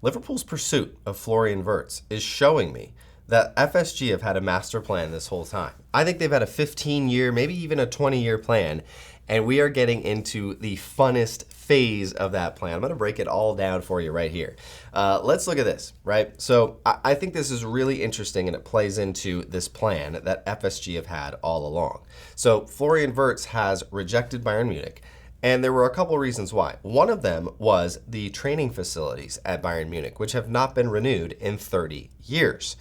Liverpool's pursuit of Florian Wirtz is showing me that FSG have had a master plan this whole time. I think they've had a 15-year, maybe even a 20-year plan, and we are getting into the funnest phase of that plan. I'm going to break it all down for you right here. Let's look at this, right? So I think this is really interesting, and it plays into this plan that FSG have had all along. So Florian Wirtz has rejected Bayern Munich, and there were a couple reasons why. One of them was the training facilities at Bayern Munich, which have not been renewed in 30 years.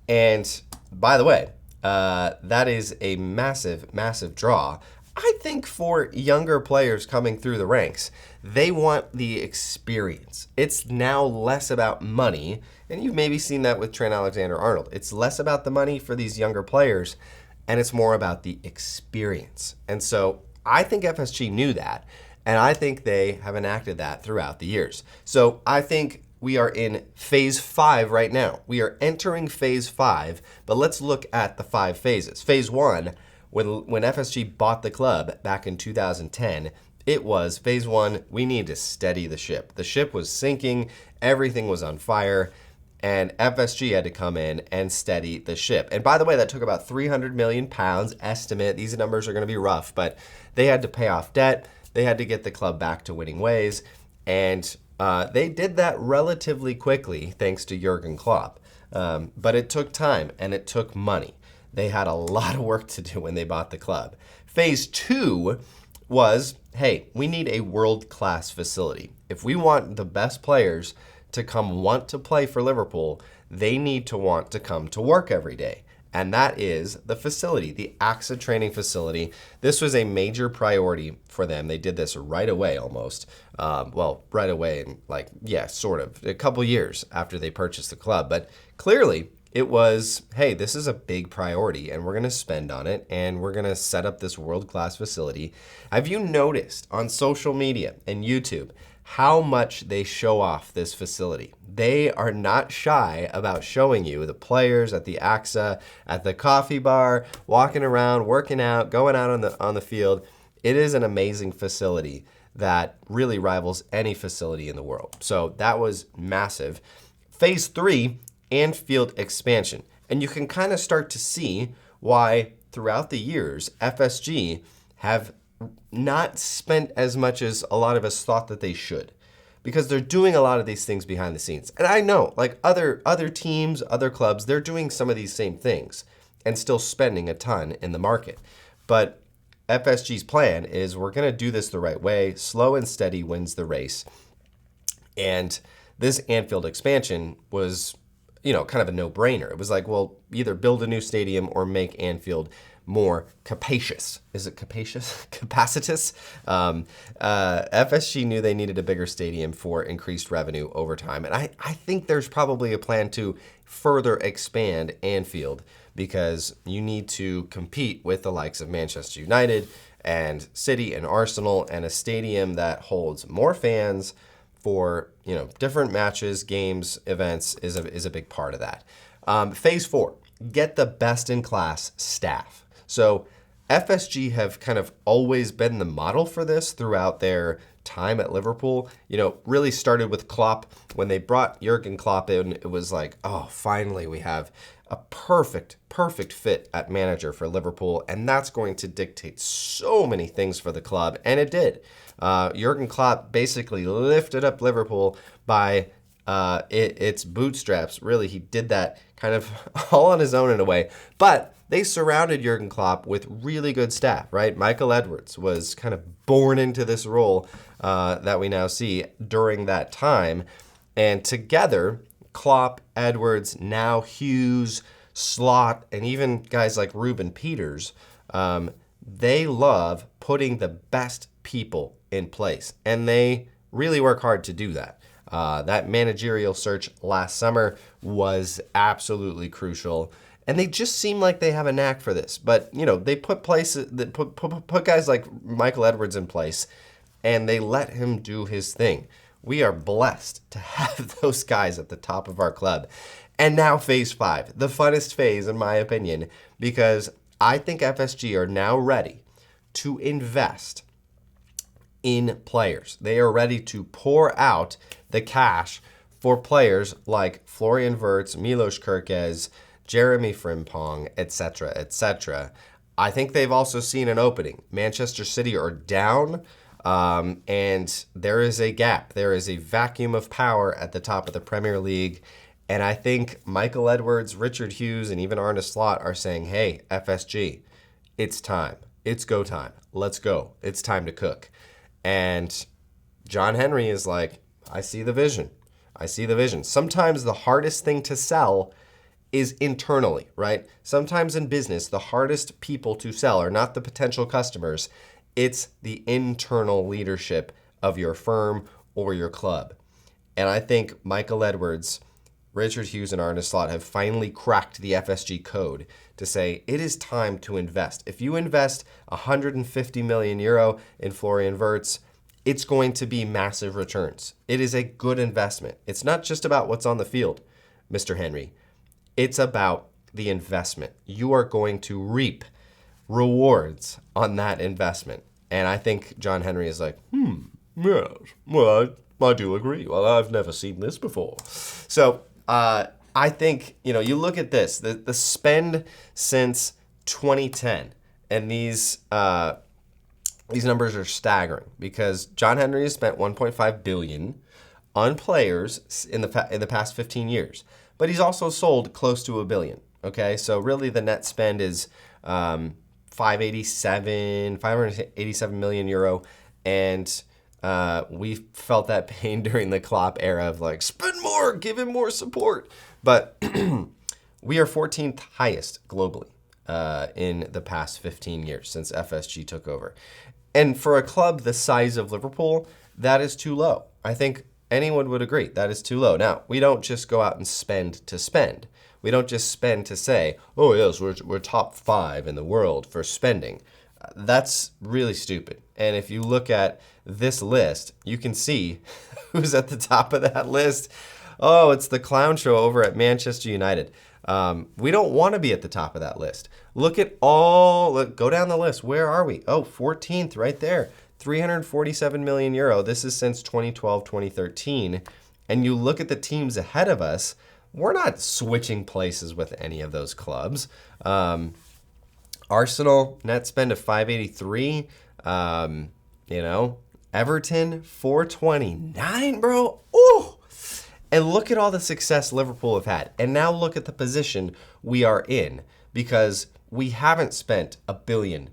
And by the way, that is a massive, massive draw. I think for younger players coming through the ranks, they want the experience. It's now less about money, and you've maybe seen that with Trent Alexander-Arnold. It's less about the money for these younger players, and it's more about the experience. And so I think FSG knew that, and I think they have enacted that throughout the years. So I think we are in phase 5 right now. We are entering phase 5, but let's look at the 5 phases. Phase 1, when FSG bought the club back in 2010, it was phase 1, we need to steady the ship. The ship was sinking, everything was on fire, and FSG had to come in and steady the ship. And by the way, that took about £300 million estimate. These numbers are going to be rough, but they had to pay off debt. They had to get the club back to winning ways, and they did that relatively quickly thanks to Jurgen Klopp. But it took time and it took money. They had a lot of work to do when they bought the club. Phase 2 was, hey, we need a world-class facility. If we want the best players to want to play for Liverpool, they need to want to come to work every day. And that is the facility, the AXA training facility. This was a major priority for them. They did this right away almost. Right away, and sort of. A couple years after they purchased the club. But clearly, it was, hey, this is a big priority, and we're going to spend on it, and we're going to set up this world-class facility. Have you noticed on social media and YouTube how much they show off this facility? They are not shy about showing you the players at the AXA, at the coffee bar, walking around, working out, going out on the field. It is an amazing facility that really rivals any facility in the world. So that was massive. Phase 3, Anfield expansion. And you can kind of start to see why throughout the years, FSG have not spent as much as a lot of us thought that they should, because they're doing a lot of these things behind the scenes. And I know, like other teams, other clubs, they're doing some of these same things and still spending a ton in the market. But FSG's plan is, we're going to do this the right way. Slow and steady wins the race. And this Anfield expansion was, kind of a no-brainer. It was like, well, either build a new stadium or make Anfield more capacious. Is it capacious? Capacitous? FSG knew they needed a bigger stadium for increased revenue over time. And I think there's probably a plan to further expand Anfield, because you need to compete with the likes of Manchester United and City and Arsenal, and a stadium that holds more fans for different matches, games, events is a big part of that. Phase 4, get the best in class staff. So FSG have kind of always been the model for this throughout their time at Liverpool. Really started with Klopp. When they brought Jurgen Klopp in, it was like, oh, finally we have a perfect fit at manager for Liverpool, and that's going to dictate so many things for the club, and it did. Jurgen Klopp basically lifted up Liverpool by its bootstraps. Really, he did that kind of all on his own in a way, but they surrounded Jurgen Klopp with really good staff, right? Michael Edwards was kind of born into this role that we now see during that time, and together, Klopp, Edwards, now Hughes, Slot, and even guys like Ruben Peters, they love putting the best people in place, and they really work hard to do that. That managerial search last summer was absolutely crucial, and they just seem like they have a knack for this. But they put guys like Michael Edwards in place, and they let him do his thing. We are blessed to have those guys at the top of our club. And now phase 5, the funnest phase in my opinion, because I think FSG are now ready to invest in players. They are ready to pour out the cash for players like Florian Wirtz, Milos Kerkez, Jeremy Frimpong, etc., etc. I think they've also seen an opening. Manchester City are down, and there is a gap. There is a vacuum of power at the top of the Premier League. And I think Michael Edwards, Richard Hughes, and even arneslot are saying, hey, FSG, it's time. It's go time. Let's go. It's time to cook. And John Henry is like, I see the vision. I see the vision. Sometimes the hardest thing to sell is internally, right? Sometimes in business, the hardest people to sell are not the potential customers. It's the internal leadership of your firm or your club. And I think Michael Edwards, Richard Hughes, and arneslot have finally cracked the FSG code to say it is time to invest. If you invest 150 million euro in Florian Wirtz, it's going to be massive returns. It is a good investment. It's not just about what's on the field, Mr. Henry. It's about the investment. You are going to reap rewards on that investment. And I think John Henry is like, yes, well, I do agree. Well, I've never seen this before. So I think, you look at this, the spend since 2010, and these numbers are staggering because John Henry has spent 1.5 billion on players in the past 15 years, but he's also sold close to $1 billion. Okay, so really the net spend is 587 million euro, and we felt that pain during the Klopp era of like, spend more, give him more support. But we are 14th highest globally in the past 15 years since FSG took over. And for a club the size of Liverpool, that is too low. I think anyone would agree that is too low. Now, we don't just go out and spend to spend. We don't just spend to say, oh, yes, we're top 5 in the world for spending. That's really stupid. And if you look at this list, you can see who's at the top of that list. Oh, it's the clown show over at Manchester United. We don't want to be at the top of that list. Go down the list. Where are we? Oh, 14th right there. 347 million euro. This is since 2012, 2013. And you look at the teams ahead of us, we're not switching places with any of those clubs. Arsenal, net spend of 583. Everton, 429, bro. Ooh. And look at all the success Liverpool have had. And now look at the position we are in, because we haven't spent $1 billion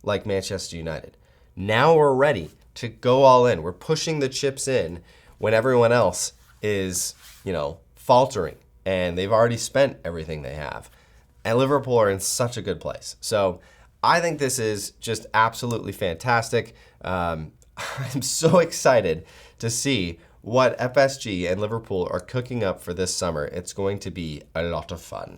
like Manchester United. Now we're ready to go all in. We're pushing the chips in when everyone else is, faltering, and they've already spent everything they have. And Liverpool are in such a good place. So I think this is just absolutely fantastic. I'm so excited to see what FSG and Liverpool are cooking up for this summer. It's going to be a lot of fun.